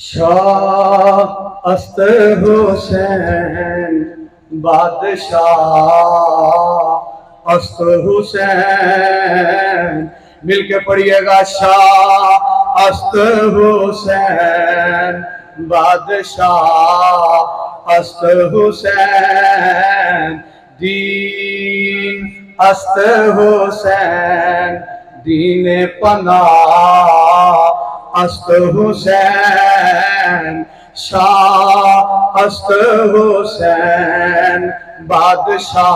शाह अस्त हुसैन बादशाह अस्त हुसैन, मिलके पढ़िएगा। शाह अस्त हुसैन बादशाह अस्त हुसैन, दीन अस्त हुसैन दीन पनाह अस्त हुसैन, शाह अस्त हुसैन बादशाह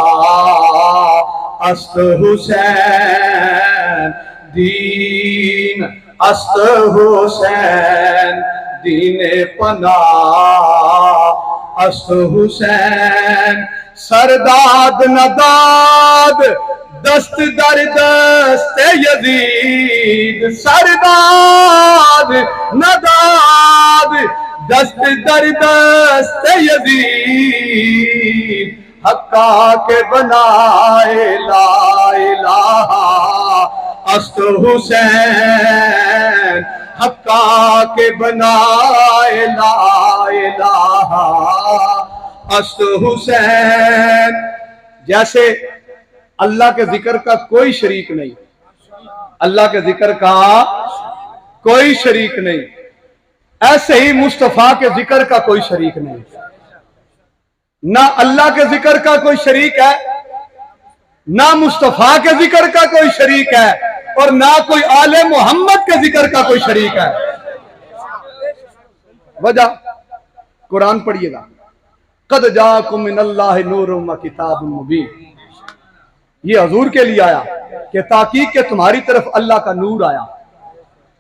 अस्त हुसैन, दीन अस्त हुसैन दीन पनाह अस्त हुसैन, सरदाद नदाद दस्त दर दस्त यजीद, सरदाद नदाद दस्त दर दस्त यजीद, हक्का के बनाए ला इलाहा अस्त हुसैन, हक्का के बनाए ला इलाहा अस्त हुसैन। जैसे अल्लाह के जिक्र का कोई शरीक नहीं, अल्लाह के जिक्र का कोई शरीक नहीं, ऐसे ही मुस्तफा के जिक्र का कोई शरीक नहीं। ना अल्लाह के जिक्र का कोई शरीक है, ना मुस्तफा के जिक्र का कोई शरीक है, और ना कोई आले मोहम्मद के जिक्र का कोई शरीक है। वजह कुरान पढ़िएगा, कद जाकुम मिनल्लाहि नूरुम व किताबुम मुबीन, ये हजूर के लिए आया कि ताकीद के तुम्हारी तरफ अल्लाह का नूर आया।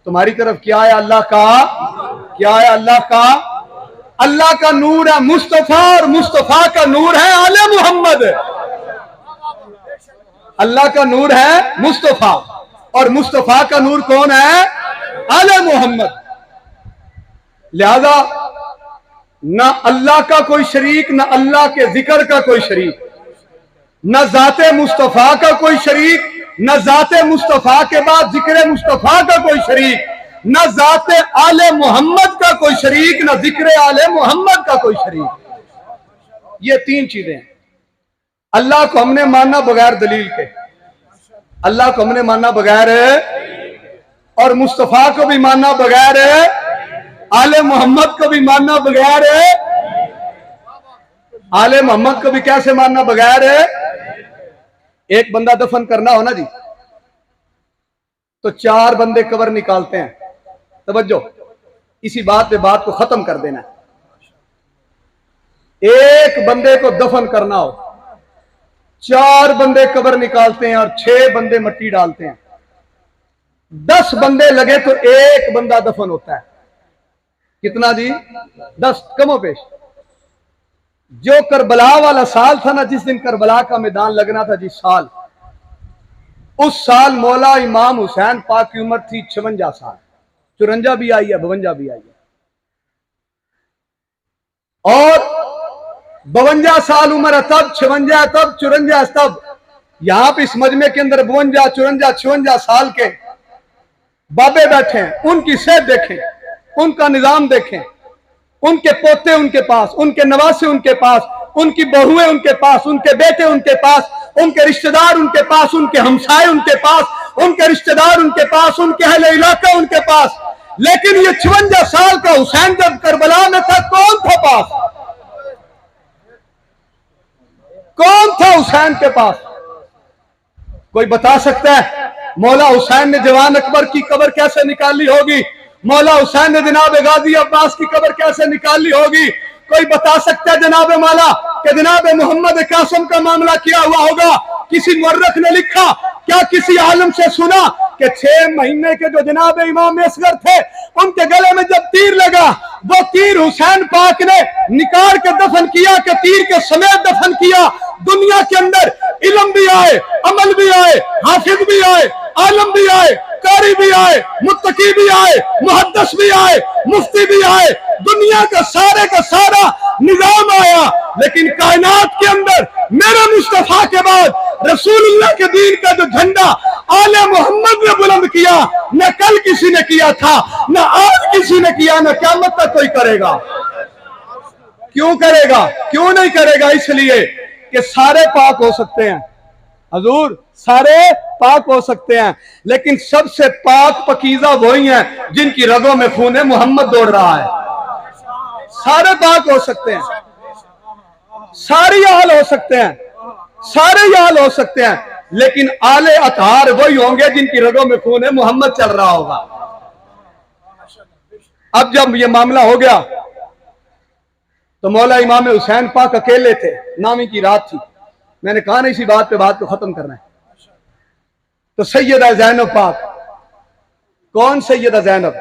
तुम्हारी तरफ क्या आया? अल्लाह का क्या है? अल्लाह का नूर है मुस्तफा, और मुस्तफा का नूर है आले मोहम्मद। अल्लाह का नूर है मुस्तफा, और मुस्तफा का नूर कौन है? आले मोहम्मद। लिहाजा ना अल्लाह का कोई शरीक, ना अल्लाह के जिक्र का कोई शरीक, न जाते मुस्तफा का कोई शरीक, न जाते मुस्तफा के बाद जिक्र मुस्तफा का कोई शरीक, न जाते आले मोहम्मद का कोई शरीक, न जिक्र आले मोहम्मद का कोई शरीक। ये तीन चीजें हैं। अल्लाह को हमने मानना बगैर दलील के, अल्लाह को हमने मानना बगैर, और मुस्तफा को भी मानना बगैर, आले मोहम्मद को भी मानना बगैर, आले मोहम्मद को भी कैसे मानना बगैर। एक बंदा दफन करना हो ना जी, तो 4 बंदे कब्र निकालते हैं। तवज्जो, इसी बात पे बात को खत्म कर देना। एक बंदे को दफन करना हो, 4 बंदे कब्र निकालते हैं और 6 बंदे मिट्टी डालते हैं। 10 बंदे लगे तो एक बंदा दफन होता है। कितना जी? 10 कमो पेश। जो करबला वाला साल था ना, जिस दिन करबला का मैदान लगना था, जिस साल, उस साल मौला इमाम हुसैन पाक की उम्र थी 56 साल। 54 भी आई है, 52 भी आई है, और 52 साल उम्र है तब, 56 तब, 54 तब। यहां पे इस मजमे के अंदर 52, 54, 56 साल के बाबे बैठे हैं। उनकी सेहत देखें, उनका निजाम देखें, उनके पोते उनके पास, उनके नवासे उनके पास, उनकी बहुएं उनके पास, उनके बेटे उनके पास, उनके रिश्तेदार उनके पास, उनके हमसाए उनके पास, उनके रिश्तेदार उनके पास, उनके अहले इलाका उनके पास। लेकिन ये 56 साल का हुसैन जब करबला में था, कौन था पास? कौन था हुसैन के पास? कोई बता सकता है? मौला हुसैन ने जवान अकबर की कब्र कैसे निकाली होगी? मौला हुसैन ने जनाब गाजी अब्बास की कब्र कैसे निकाली होगी? कोई बता सकता है जनाब मौला कि जनाब मोहम्मद कासिम का मामला क्या हुआ होगा? किसी मुर्रख ने लिखा? क्या किसी आलम से सुना कि 6 महीने के जो जनाब इमाम असगर थे, उनके गले में जब तीर लगा, वो तीर हुसैन पाक ने निकाल के दफन किया, कि तीर के समेत दफन किया। दुनिया के अंदर इल्म भी आए, अमल भी आए, हाफिज भी आए, आलम भी आए, कारी भी आए, मुत्तकी भी आए, मुहद्दिस भी आए, मुफ्ती भी आए, दुनिया का सारा निजाम आया। लेकिन कायनात के अंदर मेरे मुस्तफा के बाद रसूलुल्लाह के दीन का जो झंडा आले मोहम्मद ने बुलंद किया, न कल किसी ने किया था, न आज किसी ने किया, न क़यामत तक कोई करेगा। क्यों करेगा? क्यों नहीं करेगा? इसलिए कि सारे पाक हो सकते हैं हजूर, सारे पाक हो सकते हैं, लेकिन सबसे पाक पकीज़ा वही हैं जिनकी रगों में खून मोहम्मद दौड़ रहा है। सारे पाक हो सकते हैं, सारे हाल हो सकते हैं, सारे हाल हो सकते हैं, लेकिन आले अतहार वही होंगे जिनकी रगों में खून मोहम्मद चल रहा होगा। अब जब ये मामला हो गया तो मौला इमाम हुसैन पाक अकेले थे, नामी की रात थी। मैंने कहा ना इसी बात पे बात को खत्म करना है। तो सैयदा ज़ैनब पाक, कौन सैयदा ज़ैनब?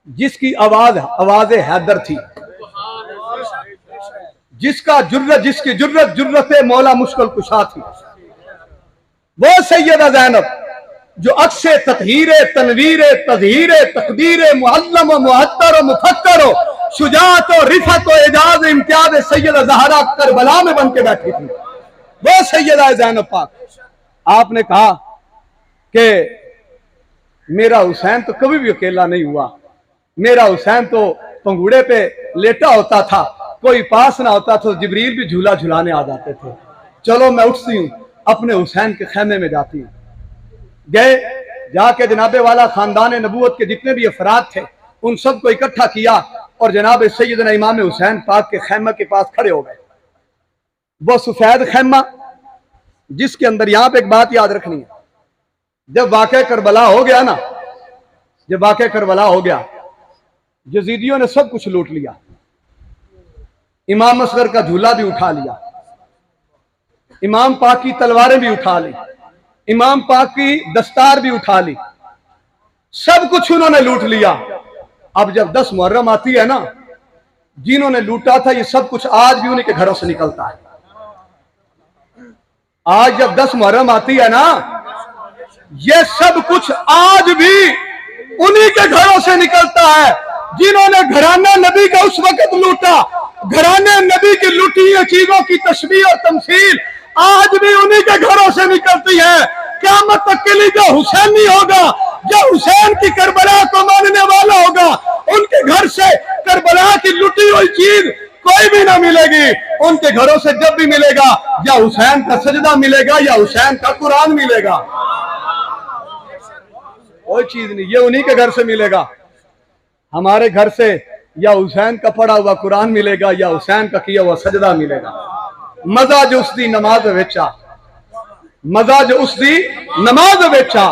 जिसकी आवाज हैदर थी, जिसकी जुर्रत मौला मुश्किल कुशा थी, वो सैयदा ज़ैनब जो अक्से ततहीर तनवीर तज़हीर तकदीर मुअल्लम मुहत्तर मुफक्कर शुजाअत रिफत एजाज इम्तियाज सैयदा ज़हरा करबला में बन के बैठी थी, वो सैयदा ज़ैनब पाक। आपने कहा कि मेरा हुसैन तो कभी भी अकेला नहीं हुआ, मेरा हुसैन तो पंगूड़े पे लेटा होता था, कोई पास ना होता तो जिब्रील भी झूला झुलाने आ जाते थे। चलो मैं उठती हूँ, अपने हुसैन के खैमे में जाती हूँ। गए, जाके जनाबे वाला खानदान नबूवत के जितने भी अफराद थे उन सबको इकट्ठा किया और जनाब सैयदना इमाम हुसैन पाक के खैमा के पास खड़े हो गए। वो सफेद खैमा जिसके अंदर, यहां पे एक बात याद रखनी है, जब वाक़या करबला हो गया ना, जब वाक़या करबला हो गया, यजीदियों ने सब कुछ लूट लिया। इमाम असगर का झूला भी उठा लिया, इमाम पाक की तलवारें भी उठा ली, इमाम पाक की दस्तार भी उठा ली, सब कुछ उन्होंने लूट लिया। अब जब 10 मुहर्रम आती है ना, जिन्होंने लूटा था ये सब कुछ आज भी उन्हीं के घरों से निकलता है। आज जब 10 मुहर्रम आती है ना, ये सब कुछ आज भी उन्हीं के घरों से निकलता है। जिन्होंने घराना नबी का उस वक्त लूटा, घराने नबी की लूटी हुई चीजों की तशबीह और तमसील आज भी उन्हीं के घरों से निकलती है। क़यामत तक के लिए जो हुसैनी होगा, जो हुसैन की करबला को मानने वाला होगा, उनके घर से करबला की लुटी हुई चीज कोई भी ना मिलेगी। उनके घरों से जब भी मिलेगा, या हुसैन का सजदा मिलेगा या हुसैन का कुरान मिलेगा, कोई चीज नहीं, ये उन्हीं के घर से मिलेगा। हमारे घर से या हुसैन का पढ़ा हुआ कुरान मिलेगा या हुसैन का किया हुआ सजदा मिलेगा। मजा जो उसकी नमाज वेचा, मजा जो उसकी नमाज वेचा,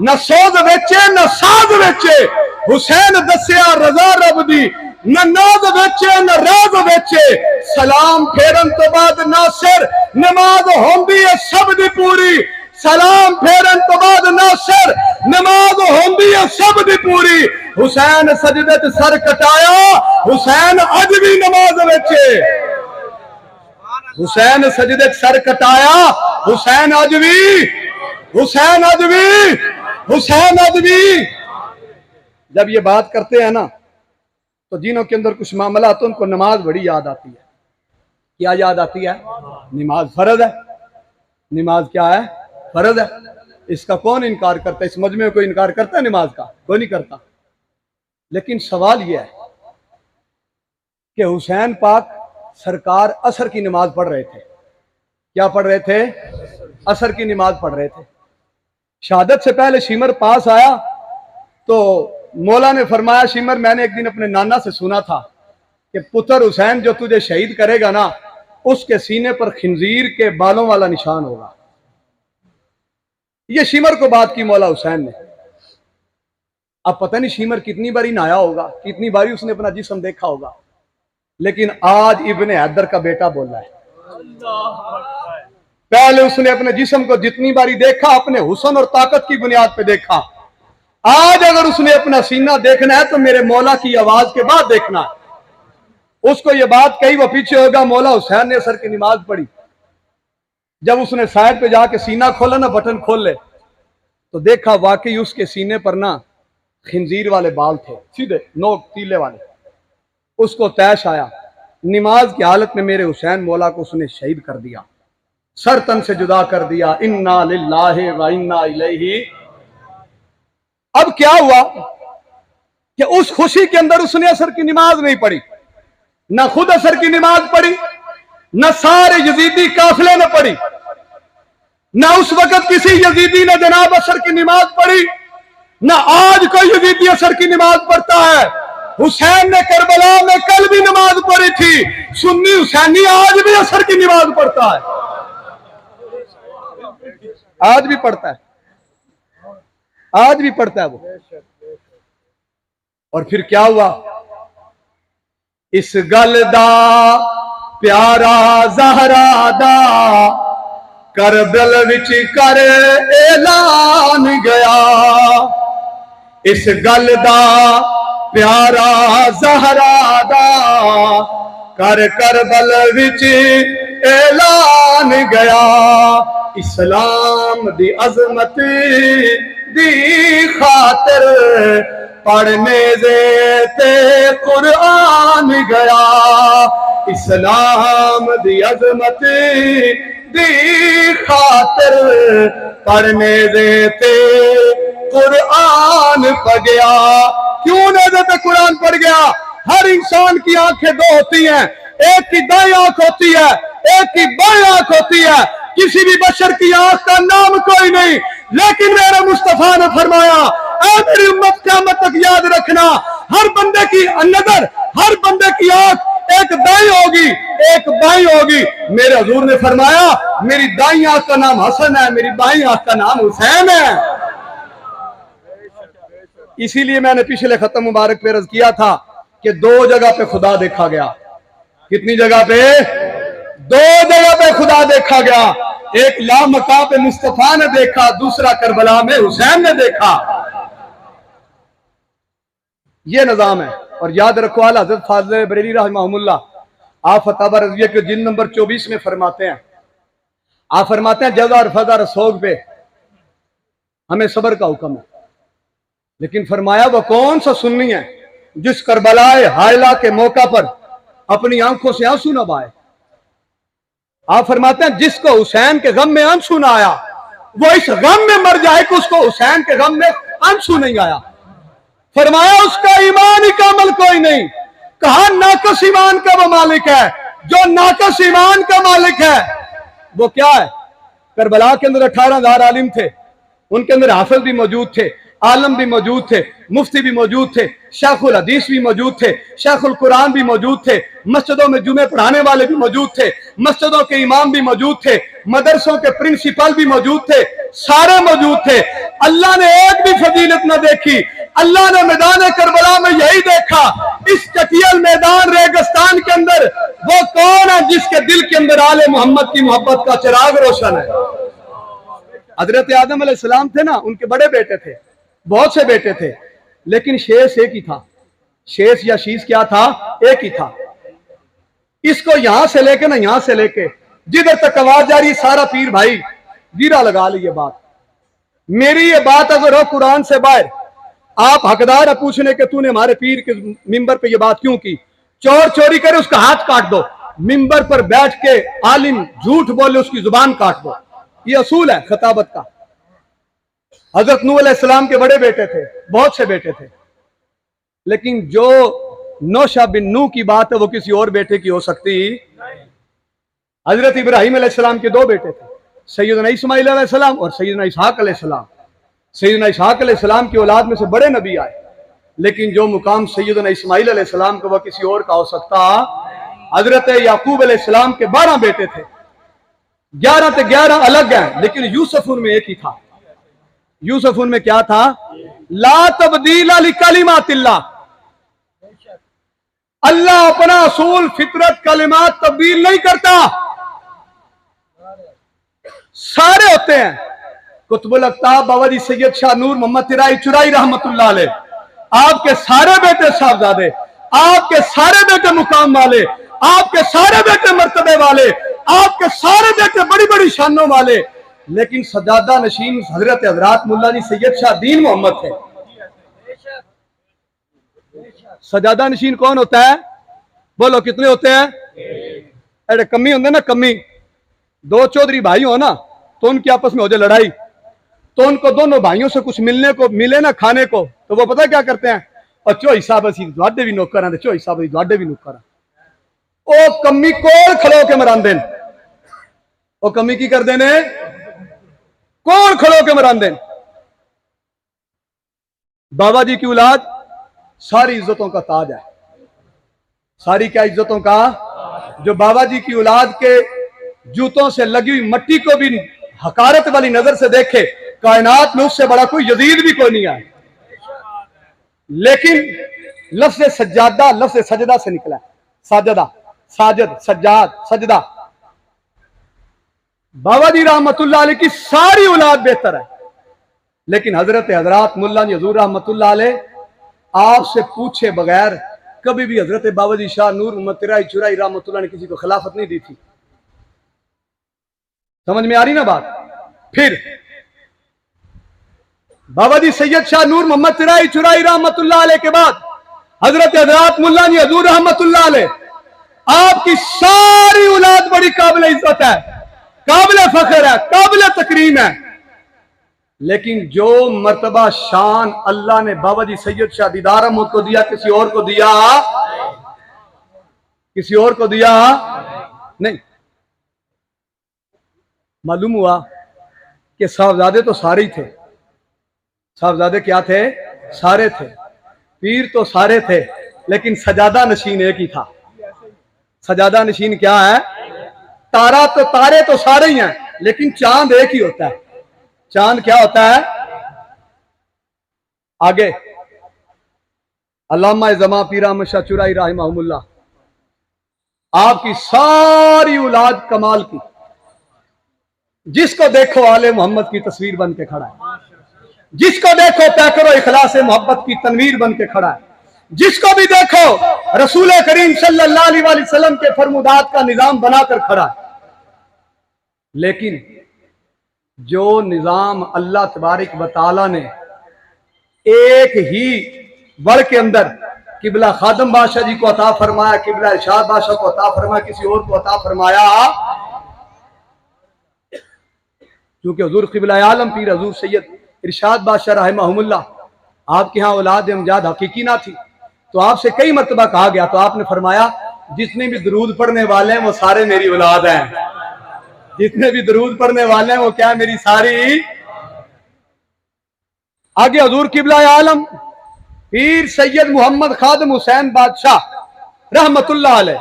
न सोज वेचे न साज वेचे, हुसैन दसिया रजा रब दी, न नाज वेचे न राज वेचे, सलाम फेरन तो बाद नासिर नमाज होंदी है सब दी पूरी, सलाम फेरन तो बाद नासिर नमाज होंदी है सब दी पूरी। हुसैन सजदे ते सर कटाया, हुसैन अज भी नमाज वेचे, हुसैन सजदे सर कटाया, हुसैन अज भी, हुसैन अज भी, हुसैन अज भी। जब ये बात करते हैं ना, तो जिनों के अंदर कुछ मामला तो उनको नमाज बड़ी याद आती है। क्या याद आती है? नमाज फर्ज है। नमाज क्या है? फर्ज है। इसका कौन इनकार करता है? इस मजमे में कोई इनकार करता है नमाज का? कोई नहीं करता। लेकिन सवाल यह है कि हुसैन पाक सरकार असर की नमाज पढ़ रहे थे। क्या पढ़ रहे थे? असर की नमाज पढ़ रहे थे। शहादत से पहले शिमर पास आया तो मौला ने फरमाया, शिमर मैंने एक दिन अपने नाना से सुना था कि पुत्र हुसैन जो तुझे शहीद करेगा ना, उसके सीने पर खिंजीर के बालों वाला निशान होगा। ये शिमर को बात की मौला हुसैन ने। अब पता नहीं शिमर कितनी बारी नहाया होगा, कितनी बारी उसने अपना जिस्म देखा होगा, लेकिन आज इब्ने हैदर का बेटा बोल रहा है, पहले उसने अपने जिस्म को जितनी बारी देखा अपने हुस्न और ताकत की बुनियाद पे देखा। आज अगर उसने अपना सीना देखना है तो मेरे मौला की आवाज के बाद देखना है। उसको ये बात कही, वो पीछे होगा, मौला हुसैन ने असर की नमाज पढ़ी। जब उसने साइड पे जाके सीना खोला ना, बटन खोल ले, तो देखा वाकई उसके सीने पर ना खिंजीर वाले बाल थे, सीधे नोक तीले वाले। उसको तैश आया, नमाज की हालत में मेरे हुसैन मौला को उसने शहीद कर दिया। सर तन से जुदा कर दिया। इन्ना लिल्लाहि व इन्ना इलैहि। अब क्या हुआ कि उस खुशी के अंदर उसने असर की नमाज नहीं पढ़ी, न खुद असर की नमाज पढ़ी, न सारे यजीदी काफिले ने पढ़ी, न उस वक्त किसी यजीदी ने जनाब असर की नमाज पढ़ी, न आज कोई यजीदी असर की नमाज पढ़ता है। हुसैन ने करबला में कल भी नमाज पढ़ी थी। सुन्नी हुसैनी आज भी असर की नमाज पढ़ता है, आज भी पढ़ता है, आज भी पढ़ता है वो। और फिर क्या हुआ, इस गल दा प्यारा ज़हरा दा करबल विच कर ऐलान गया। इस गल दा प्यारा ज़हरा दा कर करबल विच ऐलान गया। इस्लाम दी अजमत दी खातिर पढ़ने ते कुरान गया। इस्लाम दी अजमत दी खातिर पढ़ने ते कुरान पढ़ गया। क्यों नेज़े पे कुरान पढ़ गया? हर इंसान की आंखें दो होती हैं, एक की दाई आंख होती है, एक की बाई आंख होती है। किसी भी बशर की आंख का नाम कोई नहीं, लेकिन मेरे मुस्तफा ने फरमाया, ऐ मेरी उम्मत क़यामत तक याद रखना, हर बंदे की नजर, हर बंदे की आंख एक दाई होगी, एक बाई होगी। मेरे हुजूर ने फरमाया, मेरी दाई आंख का नाम हसन है, मेरी बाई आंख का नाम हुसैन है। इसीलिए मैंने पिछले खत्म मुबारक पे अर्ज किया था कि दो जगह पे खुदा देखा गया। कितनी जगह पे? दो जगह पे खुदा देखा गया। एक लामका पे मुस्तफा ने देखा, दूसरा करबला में हुसैन ने देखा। ये निजाम है। और याद रखो, आला हज़रत फाज़िल बरेली रहमहुल्लाह आप फतवा रज़िया के जिल्द नंबर 24 में फरमाते हैं, आप फरमाते हैं जज़ा और फज़ा रसूल पे हमें सब्र का हुक्म है। लेकिन फरमाया वो कौन सा सुन्नी है जिस करबलाए हायला के मौका पर अपनी आंखों से आंसू न बहाए। आप फरमाते हैं जिसको हुसैन के गम में आंसू ना आया वो इस गम में मर जाए कि उसको हुसैन के गम में आंसू नहीं आया। फरमाया उसका ईमान ही का अमल कोई नहीं। कहा नाकस ईमान का वो मालिक है, जो नाकस ईमान का मालिक है वो क्या है? करबला के अंदर 18,000 आलिम थे, उनके अंदर हाफिज भी मौजूद थे, आलम भी मौजूद थे, मुफ्ती भी मौजूद थे, शेखुल हदीस भी मौजूद थे, शेखुल कुरान भी मौजूद थे, मस्जिदों में जुमे पढ़ाने वाले भी मौजूद थे, मस्जिदों के इमाम भी मौजूद थे, मदरसों के प्रिंसिपल भी मौजूद थे, सारे मौजूद थे। अल्लाह ने एक भी फजीलत न देखी। अल्लाह ने मैदान करबला में यही देखा, इस चटियल मैदान रेगिस्तान के अंदर वो कौन है जिसके दिल के अंदर आले मोहम्मद की मोहब्बत का चिराग रोशन है। हजरत आदम अलैहिस्सलाम थे ना, उनके बड़े बेटे थे, बहुत से बेटे थे, लेकिन शेष एक ही था। शेष या शीश क्या था? एक ही था। इसको यहां से लेके ना यहां से लेके जिधर तक आवाज जा रही, सारा पीर भाई गिरा लगा ली। ये बात मेरी, ये बात अगर हो कुरान से बाहर, आप हकदार है पूछने के तूने हमारे पीर के मिंबर पे ये बात क्यों की। चोर चोरी करे उसका हाथ काट दो, मिंबर पर बैठ के आलिम झूठ बोले उसकी जुबान काट दो। ये असूल है खताबत का। हजरत नूह अलैहिस्सलाम के बड़े बेटे थे, बहुत से बेटे थे, लेकिन जो नौशा बिन नूह की बात है वो किसी और बेटे की हो सकती। हजरत इब्राहीम अलैहिस्सलाम के दो बेटे थे, सैयदना इस्माइल अलैहिस्सलाम और सैयदना इसहाक अलैहिस्सलाम। सैयदना इसहाक अलैहिस्सलाम की औलाद में से बड़े नबी आए, लेकिन जो मुकाम सैयदना इस्माइल अलैहिस्सलाम का वह किसी और का हो सकता। हजरत याकूब अलैहिस्सलाम के 12 बेटे थे, 11 ते 11 अलग हैं, लेकिन यूसुफ उनमें एक ही था। यूसुफ उनमें क्या था? ला तब्दीला लिकलिमातिल्लाह। अल्लाह अपना असूल फितरत कलिमात तब्दील नहीं करता, सारे होते हैं। कुतुबुल अख्ताब बाबा जी सैयद शाह नूर मोहम्मद तिराई चुराई रहमतुल्लाह अलैह, आपके सारे बेटे साहबजादे, आपके सारे बेटे मुकाम वाले, आपके सारे बेटे मर्तबे वाले, आपके सारे बेटे बड़ी बड़ी शानों वाले, लेकिन सजादा नशीन हजरत हजरात मुल्ला जी सैयद शाह दीन मोहम्मद थे। सजादा नशीन कौन होता है? बोलो कितने होते हैं? अरे कमी होंगे ना, कमी दो चौधरी भाई हो ना, तो उनकी आपस में हो जाए लड़ाई, तो उनको दोनों भाइयों से कुछ मिलने को मिले ना खाने को, तो वो पता क्या करते हैं, और चोई साहब असी दुआडे भी नौकर हैं, चोई साहब असी दुआडे भी नौकर हैं। ओ कमी कोल खड़ो के मरांदे, ओ कमी की करते ने, कोल खड़ो के मरांदे। बाबा जी की औलाद सारी इज्जतों का ताज है, सारी क्या इज्जतों का, जो बाबा जी की औलाद के जूतों से लगी हुई मट्टी को भी हकारत वाली नजर से देखे, कायनात में उससे बड़ा कोई यजीद भी कोई नहीं है। लेकिन लफ्ज़ सज्जादा लफ्ज़ सजदा से निकला है, साजदा, साजद, सज्जाद, सजदा। बाबा जी रहमतुल्लाह अलैह की सारी औलाद बेहतर है, लेकिन हजरत हजरात मुल्ला हजूर रहमतुल्लाह अलैह आपसे पूछे बगैर कभी भी हजरत बाबा जी शाह नूर मोहम्मद तिराई चुराई रहमतुल्लाह ने किसी को खिलाफत नहीं दी थी। समझ में आ रही ना बात। फिर बाबा जी सैयद शाह नूर मोहम्मद तिराई चुराई रहमतुल्लाह अलैह के बाद हजरत हजरात मुल्ला हजूर रहमतुल्लाह अलैह, आपकी सारी औलाद बड़ी काबिल इज्जत है, काबिल फख्र है, काबिल तकरीम है। लेकिन जो मर्तबा शान अल्लाह ने बाबा जी सैयद शाह दीदार अहमद को दिया, किसी और को दिया, किसी और को दिया नहीं। मालूम हुआ कि साहबजादे तो सारे ही थे, साहबजादे क्या थे, सारे थे, पीर तो सारे थे, लेकिन सजादा नशीन एक ही था। सजादा नशीन क्या है, तारा तो तारे तो सारे ही हैं, लेकिन चांद एक ही होता है। चांद क्या होता है, आगे अल्लामा जमा पीरा मशा चुराई राहिमहुल्लाह, आपकी सारी औलाद कमाल की, जिसको देखो आले मोहम्मद की तस्वीर बन के खड़ा है, जिसको देखो पैकरो इखलास मोहब्बत की तनवीर बन के खड़ा है, जिसको भी देखो रसूल करीम सल्लल्लाहु अलैहि वसल्लम के फरमुदात का निजाम बनाकर खड़ा है। लेकिन जो निजाम अल्लाह तबारक व तआला ने एक ही वर्ष के अंदर किबला खादम बादशाह जी को अता फरमाया, किबला इरशाद बादशाह को अता फरमाया, किसी और को अता फरमाया, क्योंकि हुजूर किबला आलम पीर हुजूर सैयद इरशाद बादशाह रहमहुल्लाह आपके यहाँ औलाद अमजाद हकीकी ना थी, तो आपसे कई मरतबा कहा गया, तो आपने फरमाया जितने भी दरूद पढ़ने वाले हैं वो सारे मेरी औलाद हैं, जितने भी दरूद पढ़ने वाले हैं वो क्या, मेरी सारी। आगे हुजूर किबला आलम पीर सैयद मोहम्मद खादम हुसैन बादशाह रहमतुल्लाह अलैह,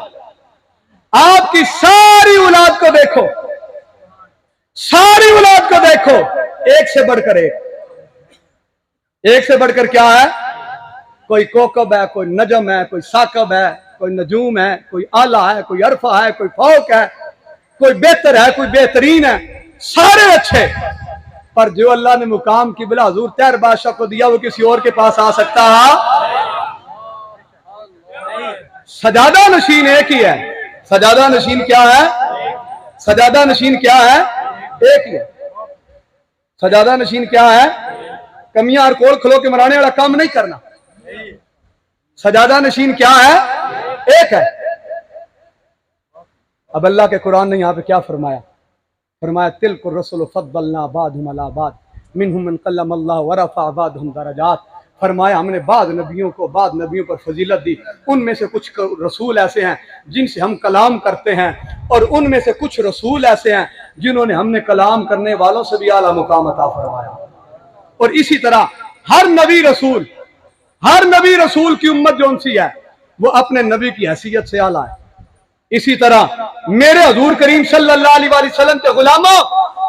आपकी सारी औलाद को देखो, सारी औलाद को देखो, एक से बढ़कर एक से बढ़कर क्या है, कोई कोकब है, कोई नजम है, कोई साकब है, कोई नजूम है, कोई आला है, कोई अरफा है, कोई फौक है, कोई बेहतर है, कोई बेहतरीन है, सारे अच्छे। पर जो अल्लाह ने मुकाम किबला हुजूर तैर बादशाह को दिया वो किसी और के पास आ सकता है? सजादा नशीन एक ही है। सजादा नशीन क्या है, सजादा नशीन क्या है, एक ही है। सजादा नशीन क्या है, कमियां और कोल खलो के मराने वाला काम नहीं करना। सजादा नशीन क्या है, एक है। अब अल्लाह के कुरान ने यहाँ पे क्या फरमाया, फरमाया तिलकुर रसूल फद्दलना बादहुम अला बाद मिनहुम मन कल्लमल्लाह व रफ़अ बादहुम दरजात। फरमाया हमने बाद नबियों को बाद नबियों पर फजीलत दी, उनमें से कुछ रसूल ऐसे हैं जिनसे हम कलाम करते हैं, और उनमें से कुछ रसूल ऐसे हैं जिन्होंने हमने कलाम करने वालों से भी आला मुकाम अता फरमाया। और इसी तरह हर नबी रसूल की उम्मत जो उनसी है वो अपने नबी की हैसियत से आला है। इसी तरह मेरे हुजूर करीम सल्लल्लाहु अलैहि वसल्लम के गुलामों,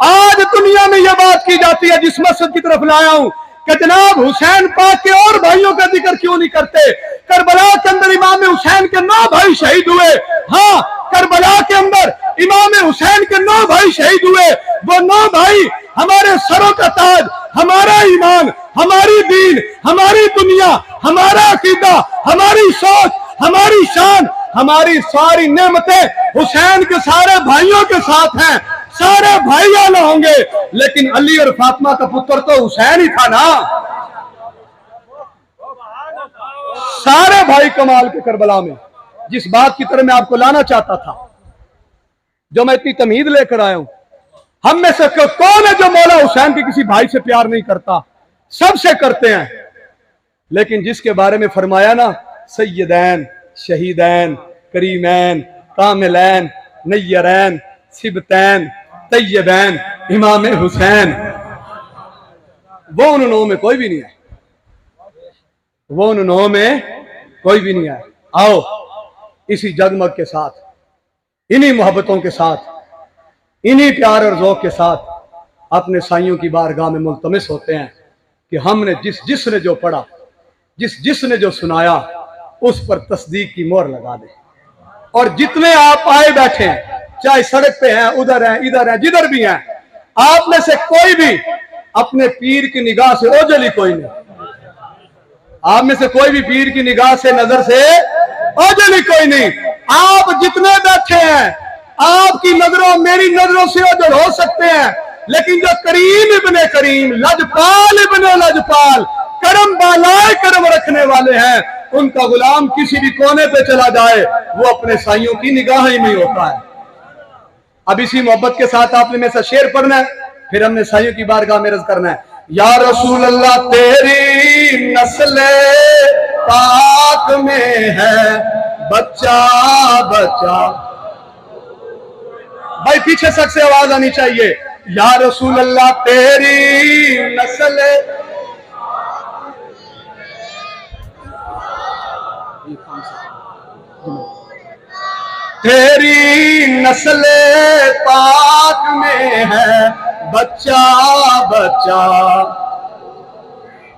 आज दुनिया में यह बात की जाती है, जिस मकसद की तरफ लाया हूं, कि जनाब हुसैन पाक के और भाइयों का जिक्र क्यों नहीं करते। करबला के अंदर इमाम हुसैन के 9 भाई शहीद हुए। हाँ, करबला के अंदर इमाम हुसैन के 9 भाई शहीद हुए। वो 9 भाई हमारे सरों का ताज, हमारा ईमान, हमारी दीन, हमारी दुनिया, हमारा अकीदा, हमारी सोच, हमारी शान, हमारी सारी नेमतें हुसैन के सारे भाइयों के साथ हैं। सारे भाई आला होंगे, लेकिन अली और फातिमा का पुत्र तो हुसैन ही था ना। सारे भाई कमाल के करबला में, जिस बात की तरह मैं आपको लाना चाहता था, जो मैं इतनी तमीद लेकर आया हूं। हम में से कौन है जो मौला हुसैन के किसी भाई से प्यार नहीं करता? सबसे करते हैं। लेकिन जिसके बारे में फरमाया ना, सैयदैन, शहीदैन, करीमैन, कामिलैन, नय्यरैन, सिबतैन, तैयबैन, इमाम हुसैन, वो उन नौ में कोई भी नहीं है। वो उन नौ में कोई भी नहीं है। आओ इसी जगमग के साथ, इन्हीं मोहब्बतों के साथ, इन्हीं प्यार और ज़ौक़ के साथ अपने साइयों की बारगाह में मुल्तमिस होते हैं कि हमने जिसने जो पढ़ा, जिसने जो सुनाया, उस पर तस्दीक की मोहर लगा दे। और जितने आप आए बैठे हैं, चाहे सड़क पे हैं, उधर हैं, इधर हैं, जिधर भी हैं, आप में से कोई भी अपने पीर की निगाह से ओझली कोई नहीं। आप में से कोई भी पीर की निगाह से, नजर से ओझली कोई नहीं। आप जितने बैठे हैं, आपकी नजरों मेरी नजरों से ओझल हो सकते हैं, लेकिन जो करीम इब्ने करीम, लजपाल इब्ने लजपाल, करम बालाए करम रखने वाले हैं, उनका गुलाम किसी भी कोने पे चला जाए, वो अपने साइयों की निगाह ही नहीं होता है। अब इसी मोहब्बत के साथ आपने में से शेर पढ़ना है, फिर हमने साइयों की बारगाह में अर्ज करना है। या रसूल अल्लाह तेरी नस्ल पाक में है बच्चा बच्चा। भाई पीछे सक से आवाज आनी चाहिए। या रसूल अल्लाह तेरी नस्ल, तेरी नस्ल पाक में है बच्चा बच्चा।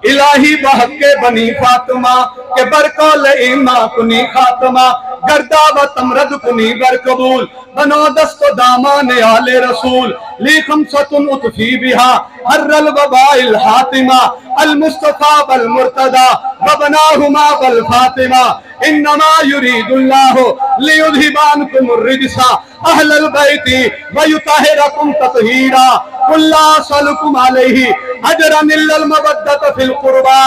इलाही बहके बनी फातिमा के बरकौल इमा कुनी खातमा, गर्दा व तमरद कुनी बर कबूल, बनो दस्तो दामान आले रसूल, ली खमसतुन उतफी बिहा हर्रल वबाइल हातिमा, अल मुस्तफा बल मुर्तदा व बनाहुमा बल फातिमा, इन्नमा युरीदुल्लाहु लियुज़हिबानकुम रिजसा अहलल बैति व युतहिरकुम तत्हीरा, कुल्ला सलकुम अलैहि अजरन इल्लल मवद्दत फिल कुर्बा,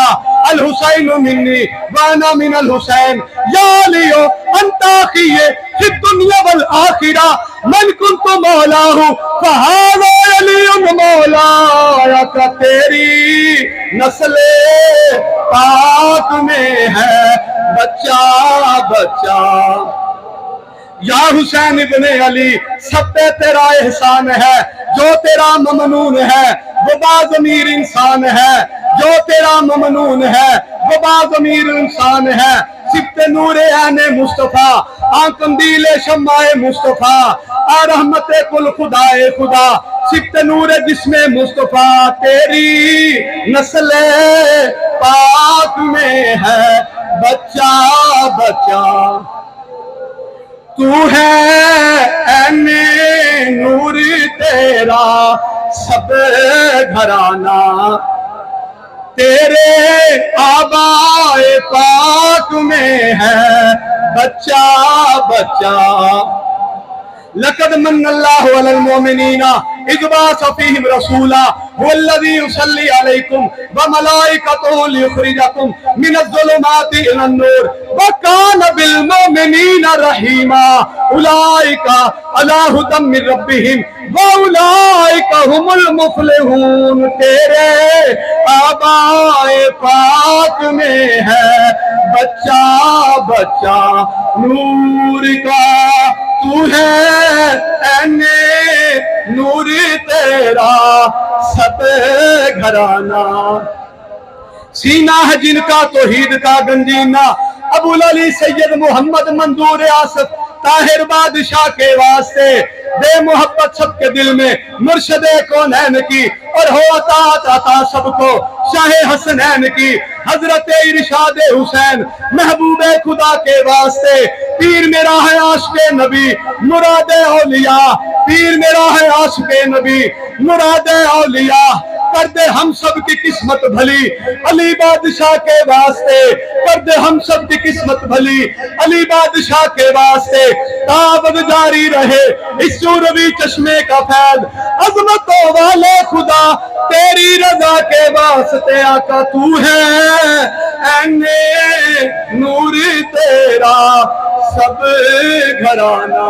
अल हुसैन मिन्नी व अना मिनल हुसैन, या लियो अंताखिये फिद दुनिया वल आखिरा, मन कुन्तु मौलाहु फहाज़ा अलियुन मौलाया। का तेरी नस्ले पाक में है बच्चा बच्चा। या हुसैन इब्ने अली, सब पे तेरा एहसान है, जो तेरा ममनून है वो बाज़मीर इंसान है, जो तेरा ममनून है वो बाज़मीर इंसान है। सिफ्ते नूरे आने मुस्तफा, आंकंदीले शम्माए मुस्तफा, आ रहमते कुल खुदाए खुदा, सिफ्ते नूरे जिस्मे मुस्तफा, तेरी नस्ले पाक में है बच्चा बच्चा। तू है ऐने नूरी तेरा सब घराना, तेरे आबाए पाक में है बच्चा बच्चा। लक़द मन्नल्लाहु अलल मोमिनीना इज़ बअस फ़ीहिम रसूला वल्लज़ी युसल्ली अलैकुम व मलाइकतुहु लियुख़रिजकुम मिनज़्ज़ुलुमाति इलन-नूर व कान बिल मोमिनीना रहीमा, उलाइका अला हुदम मिन रब्बिहिम व उलाइका हुमुल मुफ़्लिहून। तेरे आबाए पाक में है बच्चा बच्चा नूर का, तू है ऐने नूरी तेरा सब घराना। सीना है जिनका तौहीद का गंजीना, अबुल अली सैयद मोहम्मद मंजूर आसफ ताहिर बादशाह के वास्ते, बे मोहब्बत सबके दिल में मुर्शदे कौनैन की, और हो अता सबको शाहे हसनैन की, हजरत इरशाद हुसैन महबूबे खुदा के वास्ते। पीर मेरा है आशिक़े नबी मुरादे औलिया, पीर मेरा है आशिक़े नबी मुरादे औलिया, कर दे हम सब की किस्मत भली अली बादशाह के वास्ते, कर दे हम सब की किस्मत भली अली बादशाह के वास्ते। ताबद जारी रहे इस सूरवी चश्मे का फैज़, अज़मतों वाले खुदा तेरी रजा के वास्ते। आका तू है ऐने नूर तेरा सब घराना,